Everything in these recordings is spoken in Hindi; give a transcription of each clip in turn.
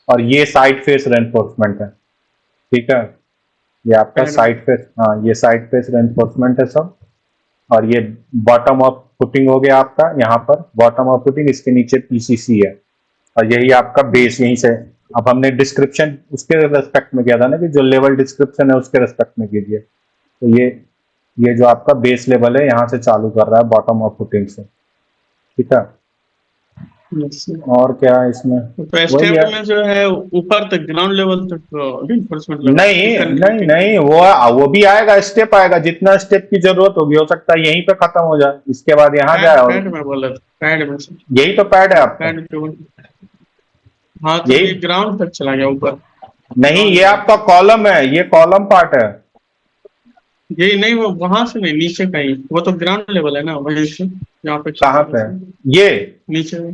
और ये साइड फेस रेनफोर्समेंट है। ठीक है, ये आपका पैड में। साइड फेस, हाँ ये साइड फेस रेनफोर्समेंट है सब। और ये बॉटम ऑफ फुटिंग हो गया आपका, यहाँ पर बॉटम ऑफ फुटिंग, इसके नीचे पीसीसी है। और यही आपका बेस यहीं से। अब हमने डिस्क्रिप्शन उसके रेस्पेक्ट में किया था ना, कि जो लेवल डिस्क्रिप्शन है उसके रेस्पेक्ट में कीजिए। तो ये जो आपका बेस लेवल है यहाँ से चालू कर रहा है बॉटम ऑफ फुटिंग से। ठीक है, Yes, sir। और क्या है इसमें? तो वही स्टेप है। में जो है ऊपर तक ग्राउंड लेवल तक रिइंफोर्समेंट लगा नहीं कि नहीं कंक्रीटिंग। नहीं, वो भी आएगा, स्टेप आएगा, जितना स्टेप की जरूरत होगी, हो सकता है यहीं पे खत्म हो जाए, इसके बाद यहाँ पैड जाए, और पैड में बोला था, पैड में सर। यही तो पैड है आपका। पैड के हाँ, तो यही ये ग्राउंड तक चला गया ऊपर। नहीं, ग्राउंड ये लेवल। आपका कॉलम है, ये कॉलम पार्ट है। ये नहीं, वो वहां से नहीं, नीचे का ही, वो तो ग्राउंड लेवल है ना, वहीं से यहाँ पे कहाँ चला गया पे सर। है ये? नीचे में,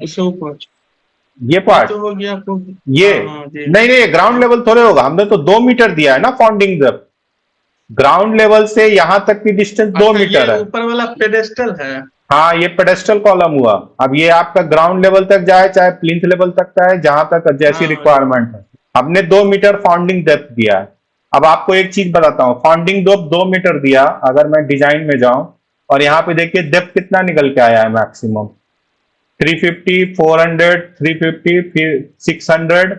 उससे ऊपर। ये ये पार्ट, तो हो गया आपको। ये हाँ हाँ जी। नहीं नहीं, ग्राउंड लेवल थोड़े होगा, हमने तो 2 मीटर दिया है ना फाउंडिंग डेप्थ। ग्राउंड लेवल से यहां तक की डिस्टेंस दो अच्छा, ये मीटर है। ऊपर वाला पेडेस्टल है। हाँ, ये पेडेस्टल कॉलम हुआ। अब ये आपका ग्राउंड लेवल तक जाए चाहे प्लिंथ लेवल तक जाए, जहां तक जैसी हाँ हाँ जी। रिक्वायरमेंट है। हमने 2 मीटर फाउंडिंग डेप्थ दिया है। अब आपको एक चीज बताता हूँ, फाउंडिंग डेप्थ 2 मीटर दिया, अगर मैं डिजाइन में जाऊं और यहाँ पे देखिए डेप्थ कितना निकल के आया है मैक्सिमम, 350, 400, 350, फिर 600,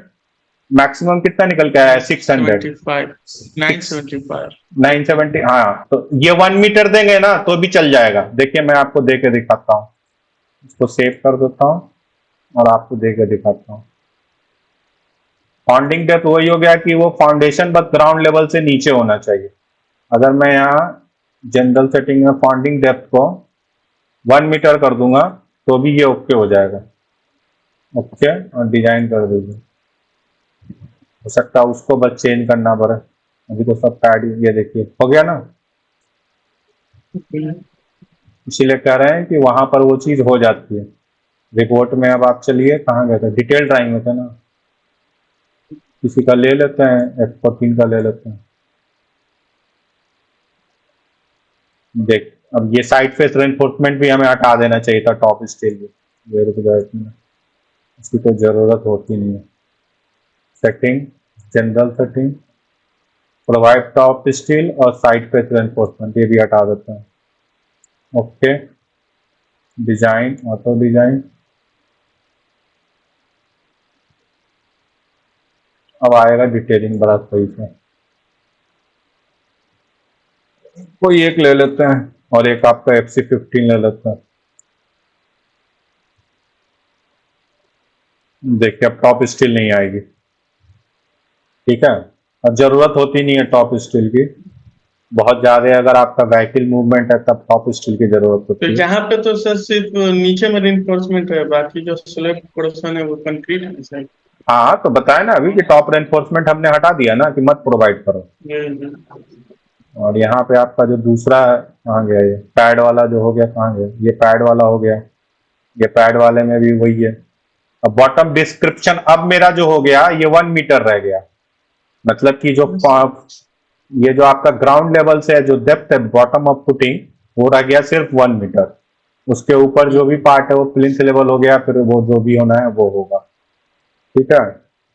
मैक्सिमम कितना निकल के आया है? 600। 975। सिक्स 975। 970, हाँ, तो ये 1 मीटर देंगे ना तो भी चल जाएगा। देखिए मैं आपको दे के दिखाता हूँ, इसको सेव कर देता हूँ और आपको दे के दिखाता हूँ। फाउंडिंग डेप्थ वही हो गया कि वो फाउंडेशन बस ग्राउंड लेवल से नीचे होना चाहिए। अगर मैं यहाँ जनरल सेटिंग में फाउंडिंग डेप्थ को 1 मीटर कर दूंगा तो भी ये ओके हो जाएगा। ओके, और डिजाइन कर दीजिए। हो सकता है उसको बस चेंज करना पड़े, अभी तो सब पैड, ये देखिए हो गया ना। इसीलिए कह रहे हैं कि वहां पर वो चीज हो जाती है रिपोर्ट में। अब आप चलिए, कहाँ गए थे? डिटेल ड्राइंग में थे ना? किसी का ले लेते हैं, F14 का ले लेते हैं। देख, अब ये साइड फेस रेनफोर्समेंट भी हमें हटा देना चाहिए था टॉप स्टील में। ये रुक जाए इसमें, इसकी तो जरूरत होती नहीं है। Setting, general setting, provide top steel और साइड फेस रेनफोर्समेंट, ये भी हटा देते हैं। Okay, design, auto design. अब आएगा डिटेलिंग बड़ा सही से। कोई एक ले लेते हैं, और एक आपका FC15 ले लेते हैं। देखिए अब टॉप स्टील नहीं आएगी। ठीक है, अब जरूरत होती नहीं है टॉप स्टील की। बहुत ज्यादा अगर आपका व्हीकल मूवमेंट है तब टॉप स्टील की जरूरत तो होती है। यहाँ पे तो सर सिर्फ नीचे में रिइंफोर्समेंट है, बाकी जो स्लैब पोर्शन है वो कंक्रीट है सर। हाँ, तो बताया ना अभी कि टॉप रेनफोर्समेंट हमने हटा दिया ना, कि मत प्रोवाइड करो। और यहाँ पे आपका जो दूसरा, कहाँ गया ये पैड वाला जो हो गया, कहाँ गया ये पैड वाला हो गया? ये पैड वाले में भी वही है। अब बॉटम डिस्क्रिप्शन अब मेरा जो हो गया, ये 1 मीटर रह गया। मतलब कि जो ये जो आपका ग्राउंड लेवल से जो डेप्थ है बॉटम ऑफ फुटिंग, वो रह गया सिर्फ 1 मीटर। उसके ऊपर जो भी पार्ट है वो प्लिंथ लेवल हो गया, फिर वो जो भी होना है वो होगा। ठीक है,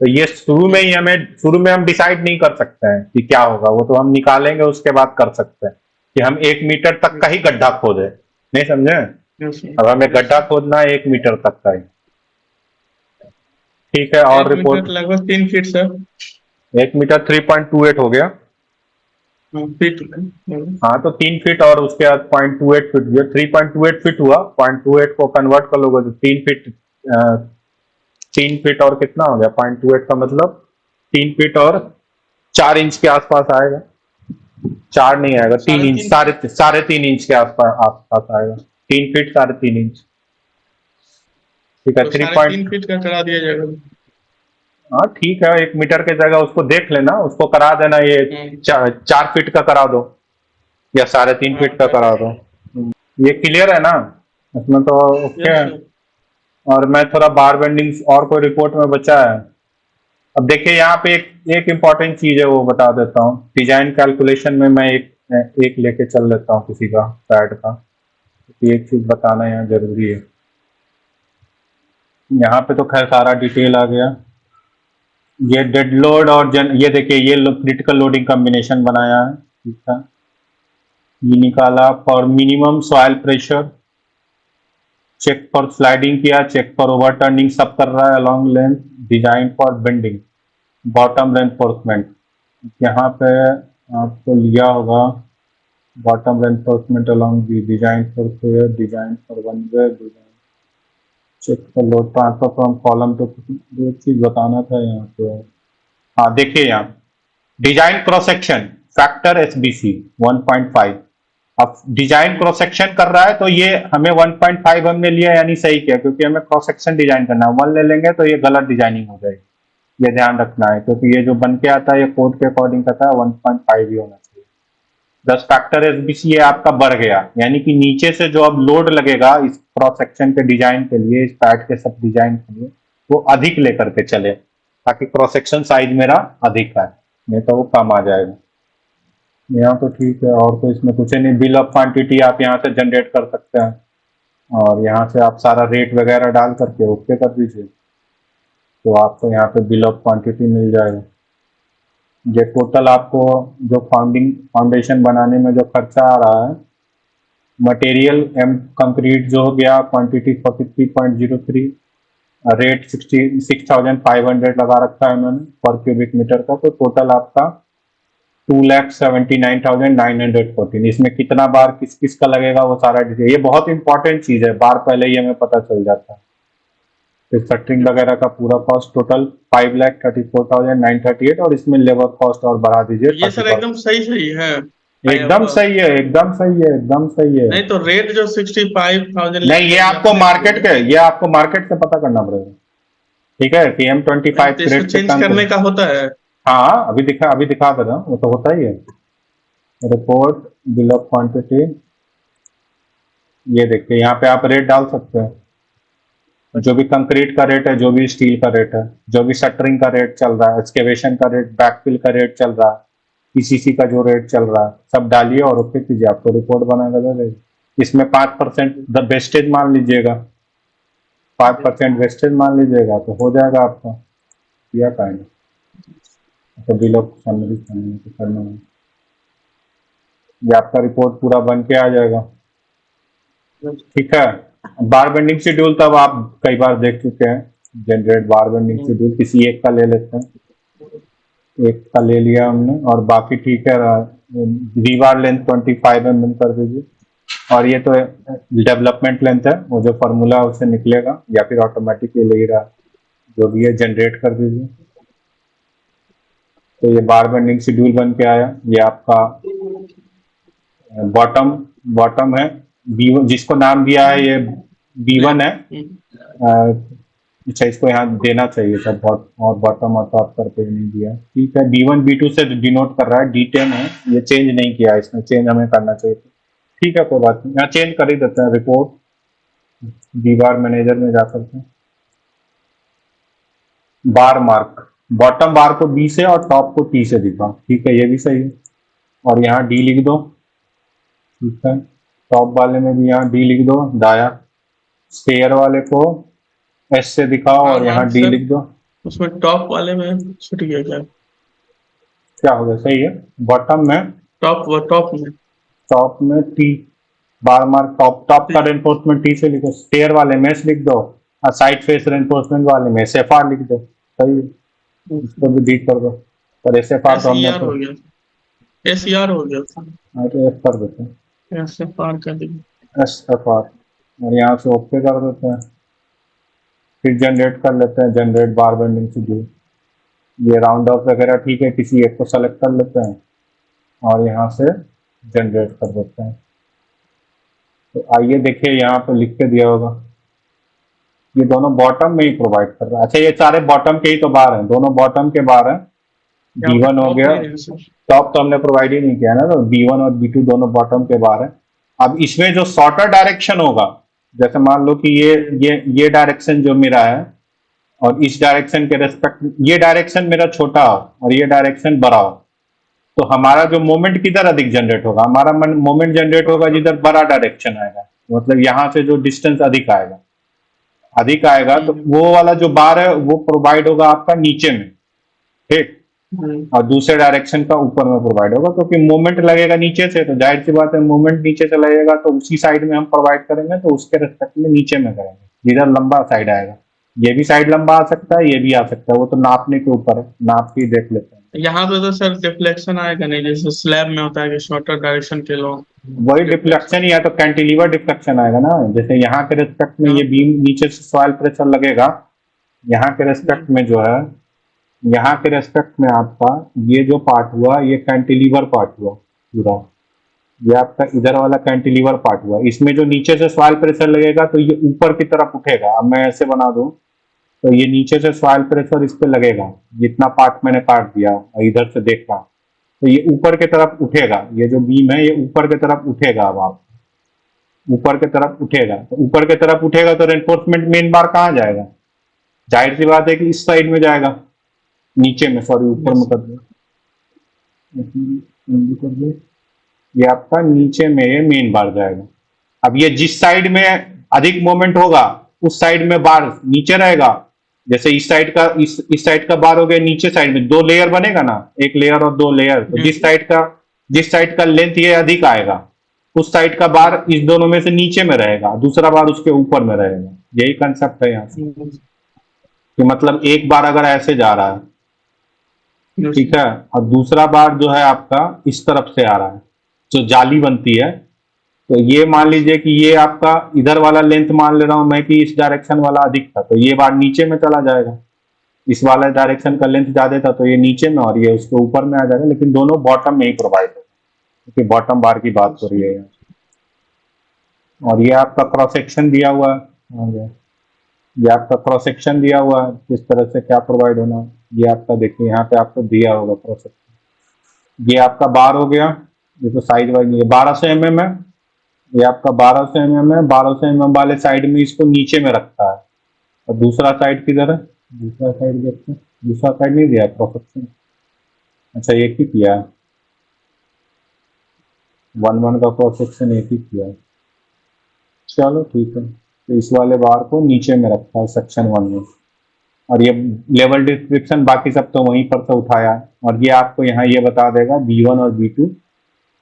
तो ये शुरू में हम डिसाइड नहीं कर सकते हैं कि क्या होगा, वो तो हम निकालेंगे उसके बाद कर सकते हैं कि हम 1 मीटर तक का ही गड्ढा खोदे। नहीं समझे? अब हमें गड्ढा खोदना है 1 मीटर तक का ही। ठीक है, और 1 मीटर रिपोर्ट। लगभग 3 फीट सर। 1 मीटर 3.28 हो गया। फीट। हाँ, तो 3 फीट और उसके बाद 0.28 फीट हुआ, 3.28 फीट हुआ। 0.28 को कन्वर्ट कर लोगे तो 3 फीट। 3 फीट और कितना हो गया? 0.28 का मतलब 3 फीट और 4 इंच के आसपास आएगा। 4 नहीं आएगा, 3 इंच, 3.5 फीट। साढ़े 3 इंच के आसपास आसपास आएगा। 3 फीट 3.5 इंच। ठीक है, तो थ्री साढ़े पॉइंट तीन फीट का करा दिया जाएगा। हाँ ठीक है, 1 मीटर की जगह उसको देख लेना, उसको करा देना ये हम्म। 4 फीट का करा दो, या 3.5 फीट हाँ, का चार करा फीट दो। ये क्लियर है ना? इसमें तो ओके यस है। सर। और मैं थोड़ा बार बेंडिंग और कोई रिपोर्ट में बचा है? अब देखिए यहाँ पे एक इम्पॉर्टेंट चीज है, वो बता देता हूँ। डिजाइन कैलकुलेशन में मैं एक लेके चल लेता हूँ किसी का पैड का, क्योंकि एक चीज बताना यहाँ जरूरी है। यहाँ पे तो खैर सारा डिटेल आ गया। ये डेड लोड और ये देखिए ये क्रिटिकल लोडिंग कॉम्बिनेशन बनाया है, ठीक है। ये निकाला for minimum soil pressure, check for sliding किया, चेक फॉर ओवरटर्निंग, सब कर रहा है along length, design for bending, bottom reinforcement. यहाँ पे आपको लिया होगा bottom reinforcement along the, design for fair, design for one way, design check for load transfer from column to, एक चीज बताना था यहाँ पे। हाँ देखिए यहाँ design cross section factor SBC 1.5। अब डिजाइन क्रॉस सेक्शन कर रहा है तो ये हमें 1.5 हमने लिया यानी सही किया, क्योंकि हमें क्रॉस सेक्शन डिजाइन करना है। 1 ले लेंगे तो ये गलत डिजाइनिंग हो जाएगी, ये ध्यान रखना है, क्योंकि ये जो बन के आता है ये कोड के अकॉर्डिंग आता है 1.5 ही होना चाहिए। 10 फैक्टर एसबीसी ये आपका बढ़ गया, यानी कि नीचे से जो अब लोड लगेगा इस क्रॉस सेक्शन के डिजाइन के लिए, इस पैड के सब डिजाइन के लिए, वो अधिक लेकर के चले, ताकि क्रॉस सेक्शन साइज मेरा अधिक है, नहीं तो वो कम आ जाएगा। यहाँ तो ठीक है, और तो इसमें कुछ नहीं। बिल ऑफ क्वांटिटी आप यहाँ से जनरेट कर सकते हैं, और यहाँ से आप सारा रेट वगैरह डाल करके ओके कर दीजिए, तो आपको यहाँ पे बिल ऑफ क्वांटिटी मिल जाएगा। ये टोटल आपको जो फाउंडेशन बनाने में जो खर्चा आ रहा है, मटेरियल एम कंक्रीट जो हो गया, क्वांटिटी 43.03, रेट 66,500 लगा रखा है मैंने पर क्यूबिक मीटर का, तो टोटल आपका 2,79,914। इसमें कितना बार किस किस का लगेगा वो सारा डिटेल, ये बहुत इंपॉर्टेंट चीज है, बार पहले ही हमें पता चल जाता है। फिर शटरिंग वगैरह का पूरा कॉस्ट टोटल 5,34,938, और इसमें लेबर कॉस्ट और बढ़ा दीजिए। ये सर एकदम सही सही है, एकदम सही है, एकदम सही है, एकदम सही है। नहीं तो रेट जो 65,000 नहीं, ये आपको मार्केट के, ये आपको मार्केट से पता करना पड़ेगा, ठीक है। PM25 तो इसको चेंज करने का होता है। हाँ अभी दिखा दे रहा हूँ, वो तो होता ही है। रिपोर्ट बिल ऑफ क्वांटिटी, ये देखिए यहाँ पे आप रेट डाल सकते हैं, जो भी कंक्रीट का रेट है, जो भी स्टील का रेट है, जो भी शटरिंग का रेट चल रहा है, एक्सकेवेशन का रेट, बैकफिल का रेट चल रहा है, पीसीसी का जो रेट चल रहा है, सब डालिए और ओके कीजिए, आपको रिपोर्ट बनाकर दे देगा। इसमें 5% वेस्टेज मान लीजिएगा, 5% वेस्टेज मान लीजिएगा, तो हो जाएगा आपका। किया पाएंगे तो बिल ऑफ समरी करना है, ये आपका रिपोर्ट पूरा बन के आ जाएगा, ठीक है। बार बेंडिंग शेड्यूल तब आप कई बार देख चुके हैं, जनरेट बार बेंडिंग शेड्यूल किसी एक का ले लेते हैं, एक का ले लिया हमने, और बाकी ठीक है। रीबार लेंथ 25 mm कर दीजिए, और ये तो डेवलपमेंट लेंथ है, वो जो फॉर्मूला उससे निकलेगा, या फिर ऑटोमेटिक ये ले रहा, जो भी है जनरेट कर दीजिए। तो ये बार बेंडिंग शेड्यूल बन के आया, ये आपका बॉटम है B1, जिसको नाम दिया है ये B1 है। अच्छा, इसको यहाँ देना चाहिए सब, और बॉटम और टॉप करके नहीं दिया, ठीक है। B1 B2 से डिनोट कर रहा है, D10 है, ये चेंज नहीं किया, इसमें चेंज हमें करना चाहिए, ठीक है, कोई बात नहीं, यहाँ चेंज कर ही देते हैं। रिपोर्ट बार मैनेजर में जाकर के बार मार्क, बॉटम बार को B से और टॉप को T से दिखा, ठीक है, ये भी सही है, और यहाँ D लिख दो, ठीक है। टॉप वाले में भी यहाँ D लिख दो, दाया स्टेयर वाले को S से दिखाओ, और यहाँ D लिख दो। उसमें टॉप वाले में छूट गया क्या हो गया, सही है। बॉटम में टॉप में T बार मार्क, टॉप का रेनफोर्समेंट T से लिखो, स्टेयर वाले में S लिख दो, और साइड फेस रेनफोर्समेंट वाले में SFR लिख दो, सही है। इसको भी बीट कर दो, पर SFR तो हमने हो गया, SER हो गया, तो F कर देते हैं, SFR कर देंगे, SFR, और यहाँ से ओके कर देते हैं। फिर जनरेट कर लेते हैं, जनरेट बार बेंडिंग शेड्यूल, ये राउंड ऑफ वगैरह ठीक है, किसी एक को सेलेक्ट कर लेते हैं और यहाँ से जनरेट कर देते हैं। तो आइए देखिए, यहाँ पे लिख के दिया होगा, ये दोनों बॉटम में ही प्रोवाइड कर रहा है। अच्छा, ये सारे बॉटम के ही तो बार हैं, दोनों बॉटम के बार हैं। B1 हो गया, टॉप तो हमने प्रोवाइड ही नहीं किया ना, तो B1 और B2 दोनों बॉटम के बार हैं। अब इसमें जो शॉर्टर डायरेक्शन होगा, जैसे मान लो कि ये डायरेक्शन जो मेरा है, और इस डायरेक्शन के रेस्पेक्ट ये डायरेक्शन मेरा छोटा हो और ये डायरेक्शन बड़ा हो, तो हमारा जो मोमेंट किधर अधिक जनरेट होगा, हमारा मोमेंट जनरेट होगा जिधर बड़ा डायरेक्शन आएगा, मतलब यहाँ से जो डिस्टेंस अधिक आएगा, तो वो वाला जो बार है वो प्रोवाइड होगा आपका नीचे में, ठीक। और दूसरे डायरेक्शन का ऊपर में प्रोवाइड होगा, क्योंकि मूवमेंट लगेगा नीचे से, तो जाहिर सी बात है मूवमेंट नीचे से लगेगा तो उसी साइड में हम प्रोवाइड करेंगे, तो उसके रिस्पेक्ट में नीचे में करेंगे जिधर लंबा साइड आएगा। ये भी साइड लंबा आ सकता है, ये भी आ सकता है, वो तो नापने के ऊपर है, नाप के ही देख लेते हैं। यहाँ पे तो सर डिफ्लेक्शन आएगा नहीं, जैसे स्लैब में होता है कि शॉर्टर डायरेक्शन के लोग वही डिफ्लेक्शन। डिफ्लेक्शन ही है, तो कैंटिलीवर डिफ्लेक्शन आएगा ना। जैसे यहाँ के रिस्पेक्ट में हाँ। ये बीम नीचे से सॉइल प्रेशर लगेगा, यहाँ के रेस्पेक्ट में जो है, यहाँ के रेस्पेक्ट में आपका ये जो पार्ट हुआ ये कैंटिलीवर पार्ट हुआ पूरा, ये आपका इधर वाला कैंटिलीवर पार्ट हुआ। इसमें जो नीचे से सॉइल प्रेशर लगेगा तो ये ऊपर की तरफ उठेगा। अब मैं ऐसे बना दूं तो ये नीचे से सॉइल प्रेशर इस पे लगेगा, जितना पार्ट मैंने काट दिया और इधर से देखा तो ये ऊपर की तरफ उठेगा। ये जो बीम है ये ऊपर की तरफ उठेगा। अब आप ऊपर की तरफ उठेगा, तो ऊपर की तरफ उठेगा तो रेनफोर्समेंट मेन बार कहाँ जाएगा? जाहिर सी बात है कि इस साइड में जाएगा, नीचे में, सॉरी ऊपर में कर दो, कर दो, ये आपका नीचे में ये मेन बार जाएगा। अब ये जिस साइड में अधिक मोमेंट होगा उस साइड में बार नीचे रहेगा। जैसे इस साइड का इस साइड का बार हो गया नीचे साइड में, दो लेयर बनेगा ना, एक लेयर और दो लेयर, तो जिस साइड का लेंथ ये अधिक आएगा उस साइड का बार इस दोनों में से नीचे में रहेगा, दूसरा बार उसके ऊपर में रहेगा। यही कंसेप्ट है यहाँ से, कि मतलब एक बार अगर ऐसे जा रहा है, ठीक है, और दूसरा बार जो है आपका इस तरफ से आ रहा है, जो जाली बनती है, तो ये मान लीजिए कि ये आपका इधर वाला लेंथ मान ले रहा हूं मैं कि इस डायरेक्शन वाला अधिक था, तो ये बार नीचे में चला जाएगा। इस वाला डायरेक्शन का लेंथ ज्यादा था तो ये नीचे में और ये उसके ऊपर में आ जाएगा, लेकिन दोनों बॉटम में ही प्रोवाइड होगा, क्योंकि बॉटम बार की बात हो रही है। और ये आपका क्रॉस सेक्शन दिया हुआ है, ये आपका क्रॉस सेक्शन दिया हुआ है, किस तरह से क्या प्रोवाइड होना, ये आपका देखिए यहाँ पे आपको दिया होगा क्रॉस सेक्शन। ये आपका बार हो गया, ये तो साइज वाइज ये 1200 mm है, ये आपका 1200 mm है। 1200 mm वाले साइड में इसको नीचे में रखता है, और दूसरा साइड किधर है? दूसरा साइड देखते हैं, दूसरा साइड नहीं दिया क्रॉस सेक्शन, अच्छा एक ही किया, 1-1 का क्रॉस सेक्शन एक ही किया, चलो ठीक है। तो इस वाले बार को नीचे में रखा है सेक्शन 1 में, और ये लेवल डिस्क्रिप्शन बाकी सब तो वहीं पर से उठाया है, और ये आपको यहाँ ये बता देगा B1 और B2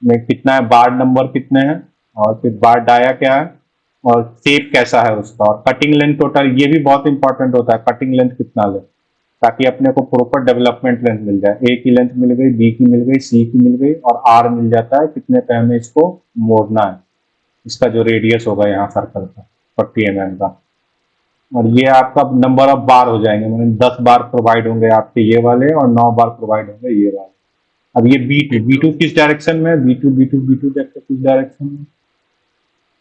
में कितना है, बार नंबर कितने हैं, और फिर बार डाया क्या है, और शेप कैसा है उसका, और कटिंग लेंथ टोटल, ये भी बहुत इंपॉर्टेंट होता है, कटिंग लेंथ कितना ले, ताकि अपने को प्रॉपर डेवलपमेंट लेंथ मिल जाए। ए की लेंथ मिल गई, बी की मिल गई, सी की मिल गई, और आर मिल जाता है कितने पे हमें इसको मोड़ना है, इसका जो रेडियस होगा यहाँ सर्कल का 40 mm का। और ये आपका नंबर ऑफ बार हो जाएंगे, मतलब 10 बार प्रोवाइड होंगे आपके ये वाले, और 9 बार प्रोवाइड होंगे ये वाले। अब ये B2 किस डायरेक्शन में? B2 देखते किस डायरेक्शन में?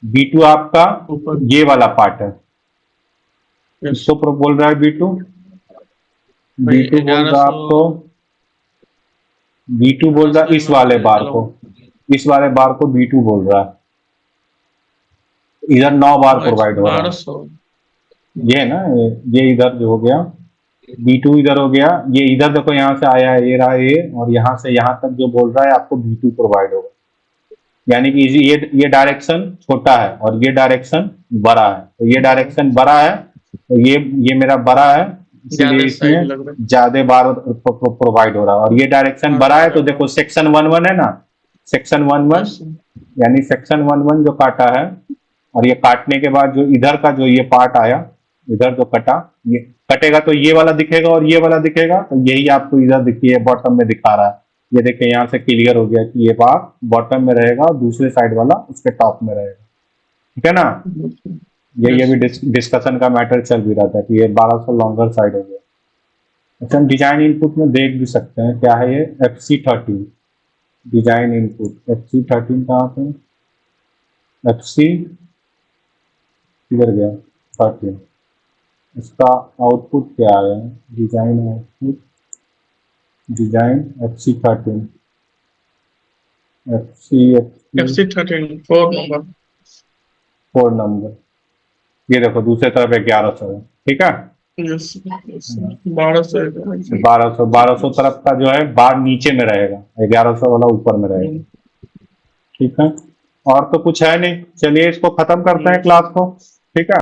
B2 आपका ये वाला पार्ट है, इसको बोल रहा है B2 बोल रहा है आपको, B2 बोल रहा है इस वाले बार को, इस वाले बार को B2 बोल रहा है। इधर 9 बार प्रोवाइड हो रहा है, ये है ना, ये इधर जो हो गया B2 इधर हो गया, ये इधर देखो यहाँ से आया है, ये रहा ये, और यहाँ से यहाँ तक जो बोल रहा है आपको B2 प्रोवाइड होगा। यानी कि ये डायरेक्शन छोटा है और ये डायरेक्शन बड़ा है, तो ये डायरेक्शन बड़ा है तो ये मेरा बड़ा है, इसलिए इसमें ज्यादा बार प्रोवाइड हो रहा है। और ये डायरेक्शन बड़ा है तो देखो सेक्शन 1-1 है ना, सेक्शन 1-1, यानी सेक्शन 1-1 जो काटा है, और ये काटने के बाद जो इधर का जो ये पार्ट आया, इधर जो कटा, ये कटेगा तो ये वाला दिखेगा और ये वाला दिखेगा, तो यही आपको इधर दिखिए बॉटम में दिखा रहा है। ये देखिए यहाँ से क्लियर हो गया कि ये बार बॉटम में रहेगा और दूसरे साइड वाला उसके टॉप में रहेगा, ठीक है ना। ये भी डिस्कशन का मैटर चल भी रहा था कि ये 1200 लॉन्गर साइड हो गया। अच्छा, हम डिजाइन इनपुट में देख भी सकते हैं क्या है ये, FC13 डिजाइन इनपुट। FC13 कहाँ पे, FC किधर गया, 13, इसका आउटपुट क्या आया, design output, design FC13 4 number, ये देखो दूसरे तरफ 1100 है, ठीक है। 1200 तरफ का जो है बार नीचे में रहेगा, 1100 वाला ऊपर में रहेगा, ठीक है। और तो कुछ है नहीं, चलिए इसको खत्म करते हैं क्लास को, ठीक है।